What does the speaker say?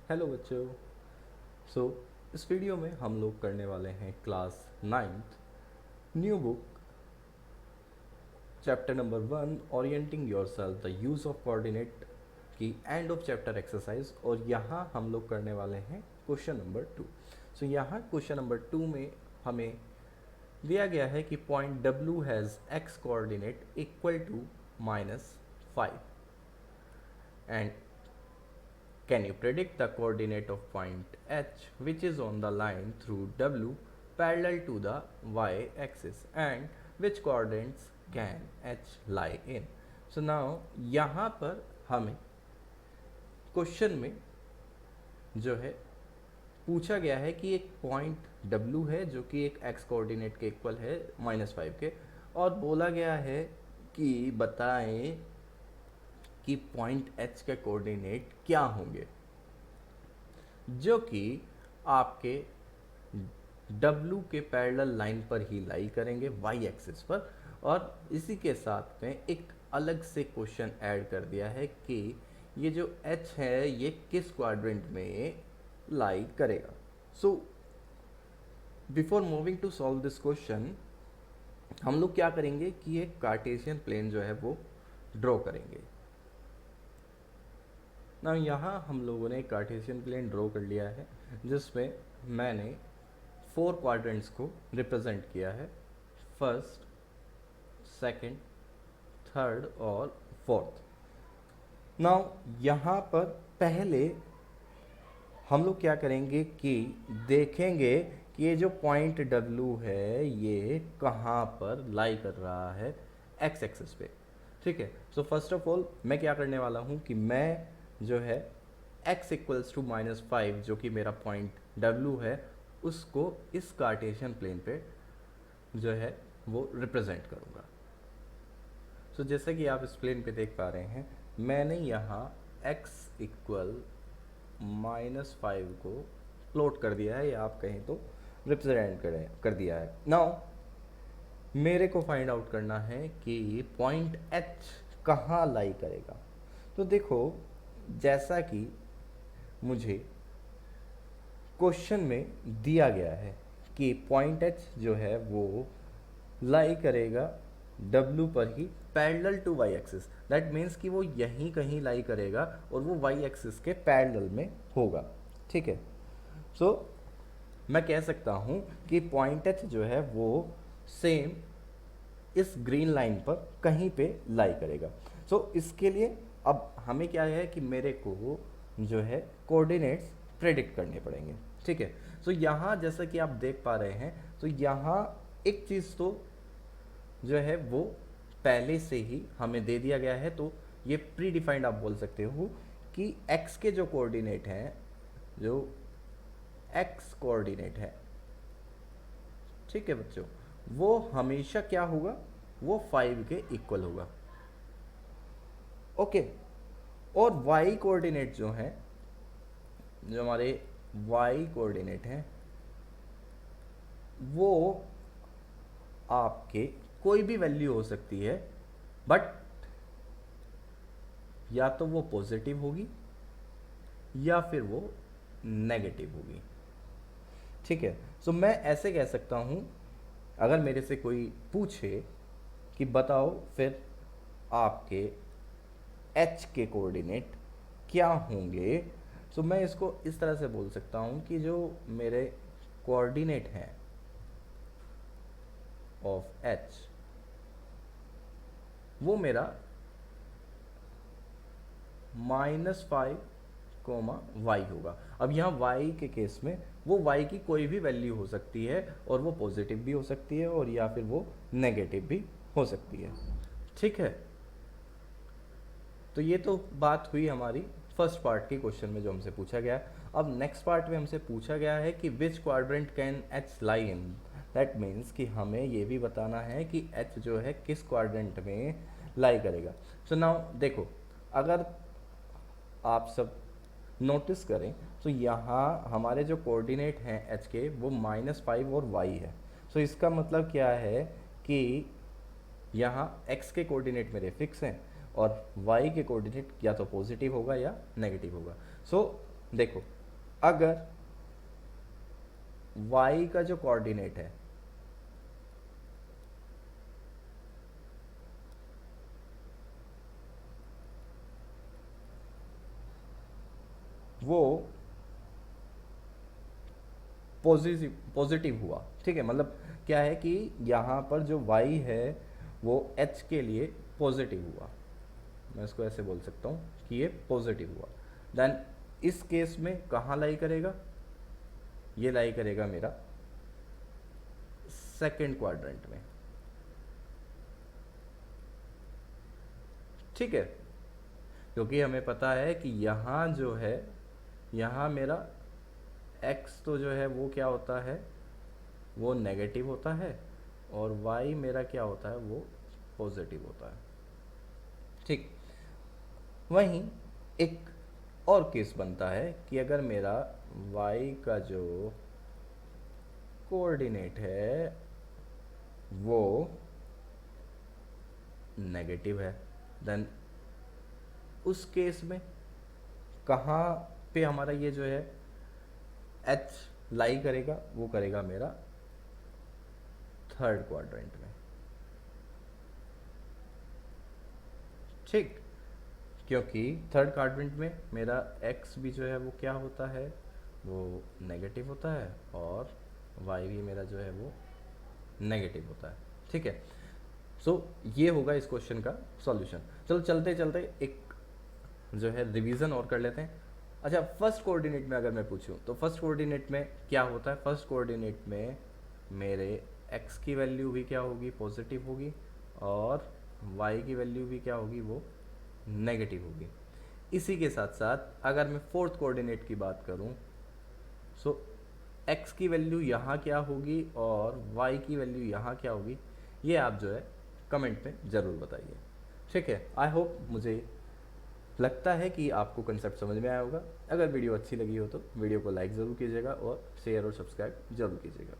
Hello बच्चों। सो इस video में हम लोग करने वाले हैं class 9th new book chapter number 1 orienting yourself the use of coordinate की एंड ऑफ चैप्टर एक्सरसाइज। और यहाँ हम लोग करने वाले हैं क्वेश्चन नंबर 2। सो यहाँ क्वेश्चन नंबर 2 में हमें दिया गया है कि point W has x coordinate equal to -5 and can you predict the coordinate of point H which is on the line through W parallel to the y-axis and which coordinates can H lie in? So now यहाँ पर हमें question में जो है पूछा गया है कि एक पॉइंट W है जो कि एक x कोऑर्डिनेट के इक्वल है -5 के, और बोला गया है कि बताएं कि पॉइंट H के कोऑर्डिनेट क्या होंगे जो कि आपके W के पैरेलल लाइन पर ही लाई करेंगे y एक्सिस पर। और इसी के साथ में एक अलग से क्वेश्चन ऐड कर दिया है कि ये जो H है ये किस क्वाड्रेंट में लाई करेगा। So before moving to solve this question हम लोग क्या करेंगे कि एक कार्टेशियन प्लेन जो है वो ड्रॉ करेंगे ना। यहाँ हम लोगों ने कार्टेशियन प्लेन ड्रॉ कर लिया है जिसमें मैंने 4 क्वाड्रेंट्स को रिप्रेजेंट किया है, फर्स्ट, सेकंड, थर्ड और फोर्थ। नाउ यहाँ पर पहले हम लोग क्या करेंगे कि देखेंगे कि ये जो पॉइंट W है ये कहाँ पर लाई कर रहा है x एक्सिस पे। ठीक है, सो फर्स्ट ऑफ ऑल मैं क्या करने वाला हूँ कि मैं जो है x इक्वल्स टू -5 जो कि मेरा पॉइंट W है उसको इस कार्टेशियन प्लेन पे जो है वो रिप्रेजेंट करूँगा। सो जैसे कि आप इस प्लेन पे देख पा रहे हैं मैंने यहाँ x इक्वल -5 को प्लॉट कर दिया है या आप कहें तो रिप्रेजेंट कर दिया है। नाउ मेरे को फाइंड आउट करना है कि पॉइंट H कहाँ लाई करेगा। तो देखो जैसा कि मुझे क्वेश्चन में दिया गया है कि पॉइंट H जो है वो लाई करेगा W पर ही parallel to y axis. That means कि वो यहीं कहीं लाई करेगा और वो y एक्सिस के पैरेलल में होगा। ठीक है, सो मैं कह सकता हूँ कि पॉइंट H जो है वो सेम इस ग्रीन लाइन पर कहीं पे लाई करेगा। सो इसके लिए अब हमें क्या है कि मेरे को जो है कोऑर्डिनेट्स प्रेडिक्ट करने पड़ेंगे। ठीक है, सो यहाँ जैसा कि आप देख पा रहे हैं तो यहाँ एक चीज़ तो जो है वो पहले से ही हमें दे दिया गया है, तो ये प्री डिफाइंड आप बोल सकते हो कि x के जो कोऑर्डिनेट हैं, जो x कोऑर्डिनेट है, ठीक है बच्चों, वो हमेशा क्या होगा, वो 5 के इक्वल होगा। ओके, और y कोऑर्डिनेट जो है, जो हमारे y कोऑर्डिनेट हैं वो आपके कोई भी वैल्यू हो सकती है, बट या तो वो पॉजिटिव होगी या फिर वो नेगेटिव होगी। ठीक है, सो मैं ऐसे कह सकता हूं अगर मेरे से कोई पूछे कि बताओ फिर आपके H के कोऑर्डिनेट क्या होंगे, सो मैं इसको इस तरह से बोल सकता हूं कि जो मेरे कोऑर्डिनेट हैं ऑफ H वो मेरा -5 y होगा। अब यहाँ y के केस में वो y की कोई भी वैल्यू हो सकती है और वो पॉजिटिव भी हो सकती है और या फिर वो नेगेटिव भी हो सकती है। ठीक है, तो ये तो बात हुई हमारी फर्स्ट पार्ट के क्वेश्चन में जो हमसे पूछा गया। अब नेक्स्ट पार्ट में हमसे पूछा गया है कि विच quadrant can H lie in. That means कि हमें ये भी बताना है कि H जो है किस क्वाड्रेंट में लाई करेगा। सो नाउ देखो, अगर आप सब नोटिस करें तो यहाँ हमारे जो कोऑर्डिनेट हैं H के वो -5 और y है। सो इसका मतलब क्या है कि यहाँ x के कोऑर्डिनेट मेरे फिक्स हैं और y के कोऑर्डिनेट या तो पॉजिटिव होगा या नेगेटिव होगा। सो देखो, अगर y का जो कोऑर्डिनेट है वो पॉजिटिव हुआ, ठीक है, मतलब क्या है कि यहाँ पर जो y है वो h के लिए पॉजिटिव हुआ, मैं इसको ऐसे बोल सकता हूँ कि ये पॉजिटिव हुआ, देन इस केस में कहाँ लाई करेगा, ये लाई करेगा मेरा सेकेंड क्वाड्रेंट में, ठीक है, क्योंकि हमें पता है कि यहाँ जो है, यहाँ मेरा x तो जो है वो क्या होता है, वो नेगेटिव होता है, और y मेरा क्या होता है, वो पॉजिटिव होता है, ठीक। वहीं एक और केस बनता है कि अगर मेरा y का जो कोऑर्डिनेट है वो नेगेटिव है, देन उस केस में कहाँ पे हमारा ये जो है h लाई करेगा, वो करेगा मेरा थर्ड क्वाड्रेंट में, ठीक, क्योंकि थर्ड क्वाड्रेंट में मेरा x भी जो है वो क्या होता है, वो नेगेटिव होता है, और y भी मेरा जो है वो नेगेटिव होता है, ठीक है। सो ये होगा इस क्वेश्चन का सॉल्यूशन। चलो चलते चलते एक जो है रिवीजन और कर लेते हैं। अच्छा, फर्स्ट कोऑर्डिनेट में अगर मैं पूछूं तो फर्स्ट कोऑर्डिनेट में क्या होता है, फर्स्ट कोऑर्डिनेट में मेरे x की वैल्यू भी क्या होगी, पॉजिटिव होगी, और y की वैल्यू भी क्या होगी, वो नेगेटिव होगी। इसी के साथ साथ अगर मैं फोर्थ कोऑर्डिनेट की बात करूं, सो x की वैल्यू यहाँ क्या होगी और y की वैल्यू यहाँ क्या होगी, ये आप जो है कमेंट में ज़रूर बताइए, ठीक है। आई होप, मुझे लगता है कि आपको कंसेप्ट समझ में आया होगा। अगर वीडियो अच्छी लगी हो तो वीडियो को लाइक ज़रूर कीजिएगा और शेयर और सब्सक्राइब ज़रूर कीजिएगा।